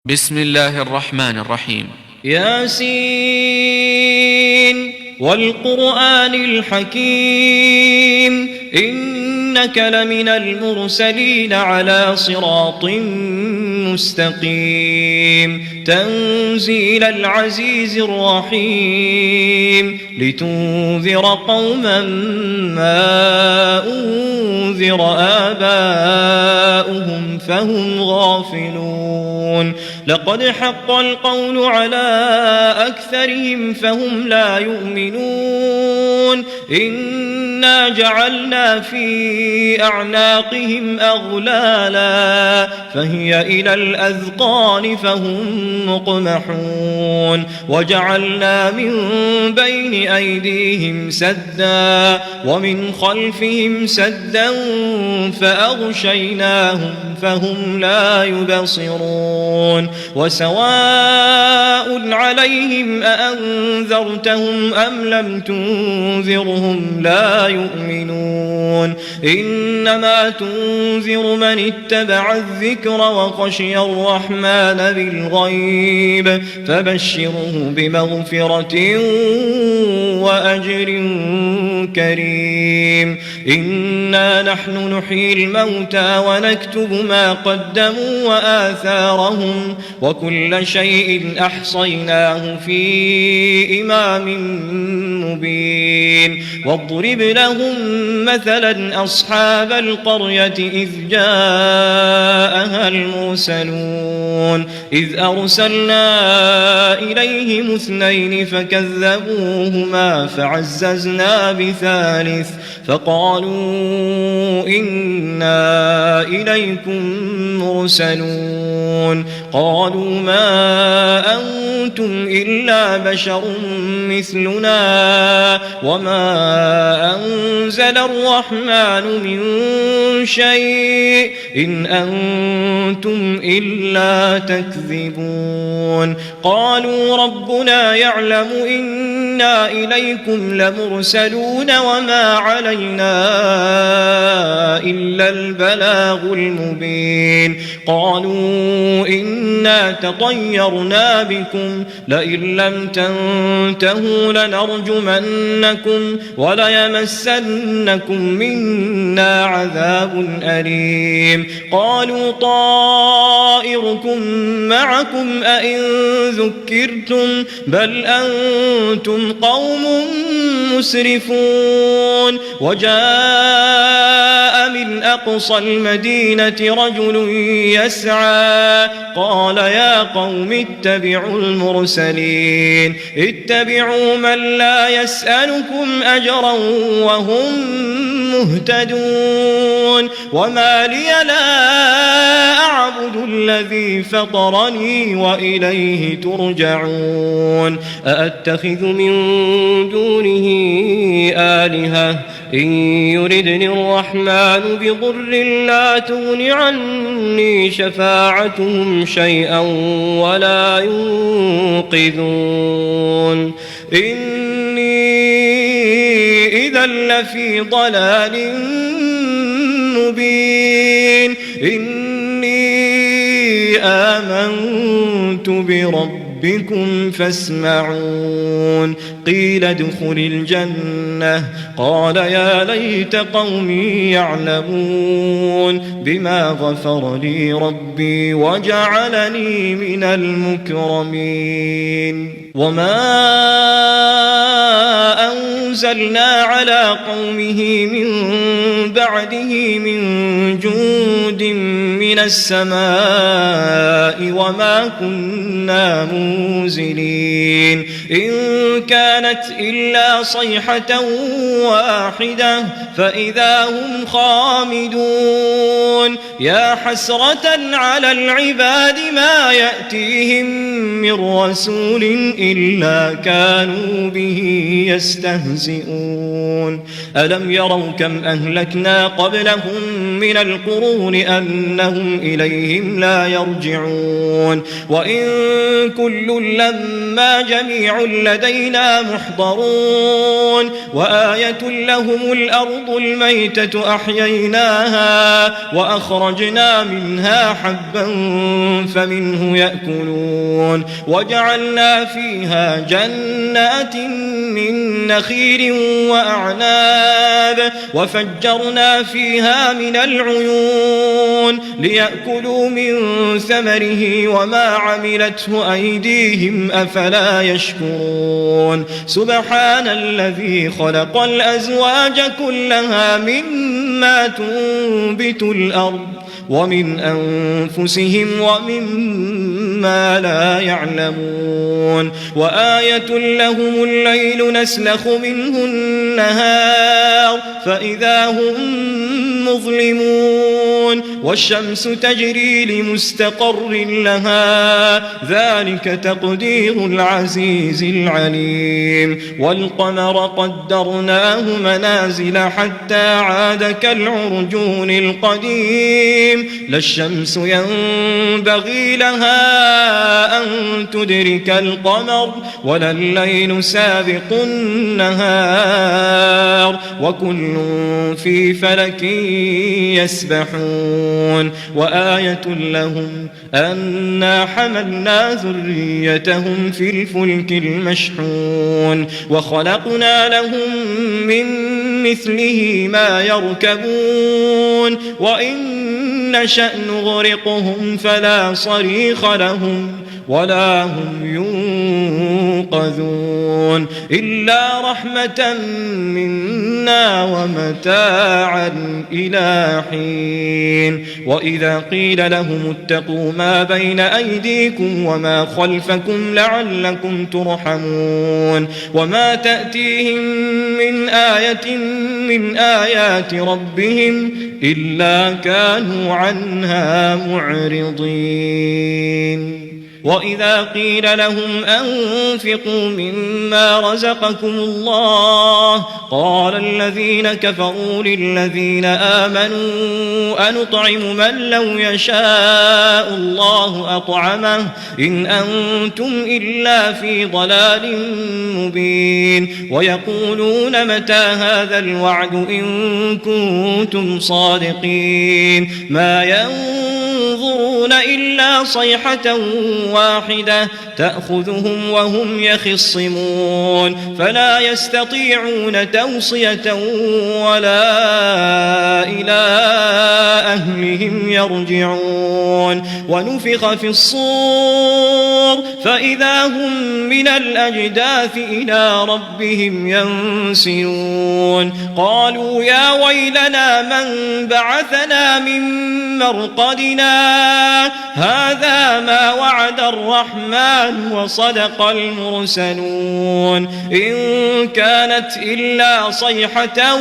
بسم الله الرحمن الرحيم. ياسين والقرآن الحكيم إنك لمن المرسلين على صراط مستقيم تنزيل العزيز الرحيم لتنذر قوما ما أنذر آباؤهم فهم غافلون لقد حق القول على أكثرهم فهم لا يؤمنون إنا جعلنا في أعناقهم أغلالا فهي إلى الأذقان فهم مقمحون وجعلنا من بين أيديهم سدا ومن خلفهم سدا فأغشيناهم فهم لا يبصرون وسواء عليهم أأنذرتهم أم لم تنذرهم لا يؤمنون إنما تنذر من اتبع الذكر وخشي الرحمن بالغيب فبشره بمغفرة وأجر كريم إنا نحن نحيي الموتى ونكتب ما قدموا وآثارهم وكل شيء أحصيناه في إمام مبين واضرب لهم مثلا أصحاب القرية إذ جاءها المرسلون إذ أرسلنا إليهم اثنين فكذبوهما فعززنا بثالث فقالوا إنا إليكم مرسلون قالوا ما أنتم إلا بشر مثلنا وما أنزل الرحمن من شيء إن أنتم إلا تكذبون قالوا ربنا يعلم إنا إليكم لمرسلون وما علينا إلا البلاغ المبين قالوا إنا تطيرنا بكم لئن لم تنتهوا لنرجمنكم وليمسنكم منا عذاب أليم قالوا طائركم معكم أئن ذكرتم بل أنتم قوم مسرفون وجاء من أقصى المدينة رجل يسعى قال يا قوم اتبعوا المرسلين اتبعوا من لا يسألكم أجرا وهم مهتدون وما لي لا أعبد الذي فطرني وإليه ترجعون أأتخذ من دونه آلهة إن يردني الرحمن بضر لا تغن عني شفاعتهم شيئا ولا ينقذون إني إذا لفي ضلال مبين إني آمنت بربكم فاسمعون قيل ادخل الجنة قال يا ليت قومي يعلمون بما غفر لي ربي وجعلني من المكرمين وما أنزلنا على قومه من بعده من جند من السماء وما كنا منزلين إن كانت إلا صيحة واحدة فإذا هم خامدون يا حسرة على العباد ما يأتيهم من رسول إلا كانوا به يستهزئون ألم يروا كم أهلكنا قبلهم من القرون أنهم فهم إليهم لا يرجعون وإن كل لما جميع لدينا محضرون وآية لهم الأرض الميتة أحييناها وأخرجنا منها حبا فمنه يأكلون وجعلنا فيها جنات من نخيل وأعناب وفجرنا فيها من العيون ليأكلوا من ثمره وما عملته أيديهم أفلا يشكرون سبحان الذي خلق الأزواج كلها مما تنبت الأرض ومن أنفسهم ومما لا يعلمون وآية لهم الليل نسلخ منه النهار فإذا هم مظلمون والشمس تجري لمستقر لها ذلك تقدير العزيز العليم والقمر قدرناه منازل حتى عاد كالعرجون القديم لا الشمس ينبغي لها أن تدرك القمر ولا الليل سابق النهار وكل في فلك يسبحون وآية لهم أنا حملنا ذريتهم في الفلك المشحون وخلقنا لهم من مثله ما يركبون وإن نشأ نغرقهم فلا صريخ لهم ولا هم ينقذون إلا رحمة منا ومتاعا إلى حين وإذا قيل لهم اتقوا ما بين أيديكم وما خلفكم لعلكم ترحمون وما تأتيهم من آية من آيات ربهم إلا كانوا عنها معرضين وإذا قيل لهم أنفقوا مما رزقكم الله قال الذين كفروا للذين آمنوا أنطعم من لو يشاء الله أطعمه إن أنتم إلا في ضلال مبين ويقولون متى هذا الوعد إن كنتم صادقين ما ينظرون إلا صيحة واحدة تأخذهم وهم يخصمون فلا يستطيعون توصية ولا إلى أهلهم يرجعون ونفخ في الصور فإذا هم من الأجداث إلى ربهم ينسلون قالوا يا ويلنا من بعثنا من مرقدنا هذا ما وعد الرحمن وصدق المرسلون إن كانت إلا صيحة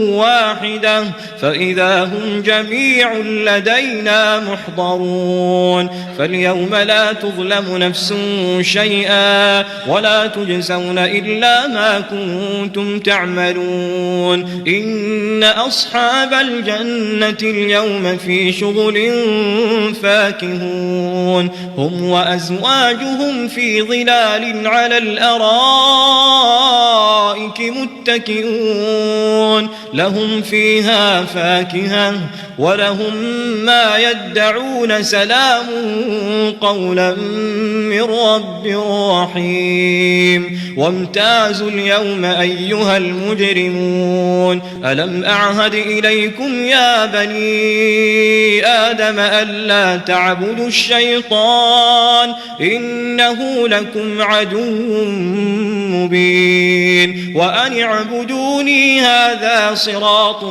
واحدة فإذا هم جميع لدينا محضرون فاليوم لا تظلم نفس شيئا ولا تجزون إلا ما كنتم تعملون إن أصحاب الجنة اليوم في شغل فاكهون هم وأزواجهم في ظلال على الأرائك متكئون لهم فيها فاكهة ولهم ما يدعون سلام قولا من رب رحيم وامتازوا اليوم أيها المجرمون ألم أعهد إليكم يا بني آدم ألا تعبدوا الشيطان إنه لكم عدو مبين وأن اعبدوني هذا صراط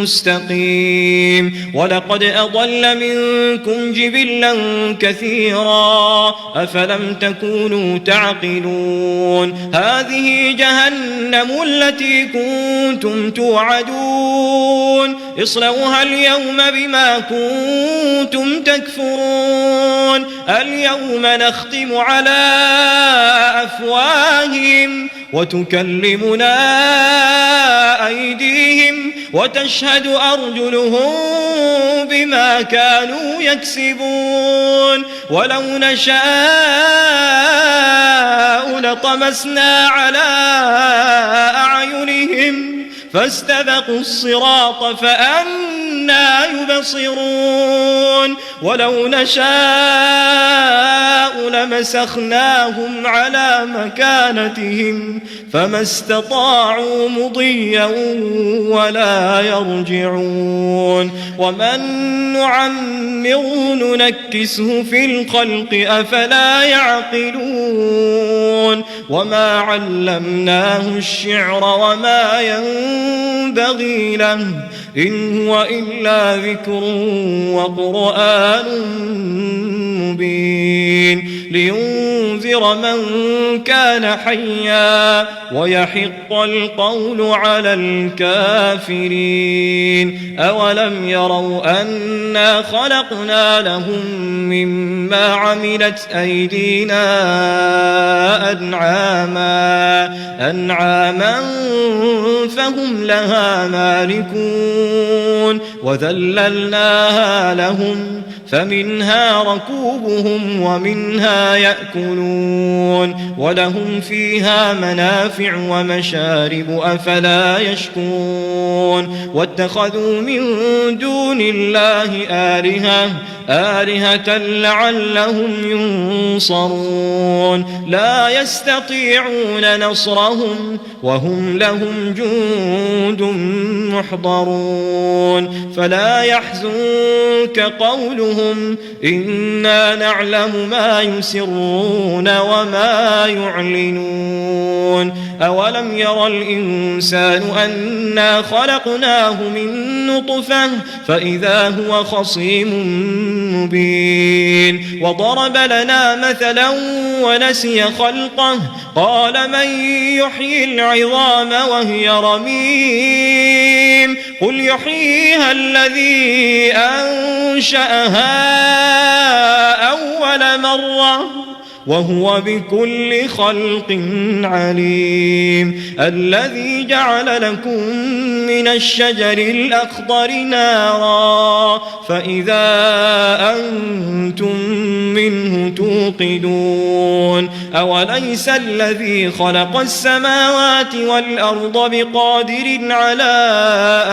مستقيم ولقد أضل منكم جبلا كثيرا أفلم تكونوا تعقلون هذه جهنم التي كنتم توعدون اصلوها اليوم بما كنتم تكفرون اليوم نختم على أفواههم وتكلمنا أيديهم وتشهد أرجلهم بما كانوا يكسبون ولو نشاء لطمسنا على أعينهم فاستبقوا الصراط فأنى يبصرون ولو نشاء لمسخناهم على مكانتهم فما استطاعوا مضيا ولا يرجعون ومن نعمره ننكسه في الخلق أفلا يعقلون وما علمناه الشعر وما ينبغي له إن هو إلا ذكر وقرآن مبين لينذر من كان حيا ويحق القول على الكافرين أولم يروا أنا خلقنا لهم مما عملت أيدينا أنعاما فهم لها مالكون وذللناها لهم فمنها ركوبهم ومنها يأكلون ولهم فيها منافع ومشارب أفلا يشكرون واتخذوا من دون الله آلهة لعلهم ينصرون لا يستطيعون نصرهم وهم لهم جند محضرون فلا يحزنك قولهم إنا نعلم ما يسرون وما يعلنون أولم ير الإنسان أنا خلقناه من نطفة فإذا هو خصيم مبين وضرب لنا مثلا ونسي خلقه قال من يحيي العظام وهي رميم قل يحييها الذي أنشأها أول مرة وهو بكل خلق عليم الذي جعل لكم من الشجر الأخضر نارا فإذا أنتم منه توقدون أوليس الذي خلق السماوات والأرض بقادر على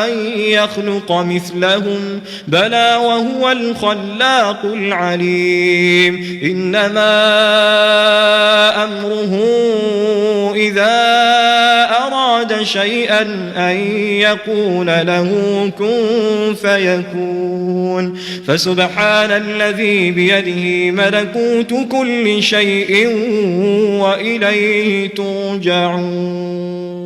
أن يخلق مثلهم بلى وهو الخلاق العليم إنما أمره إذا أراد شيئا أن يقول له كن فيكون فسبحان الذي بيده ملكوت كل شيء وإليه ترجعون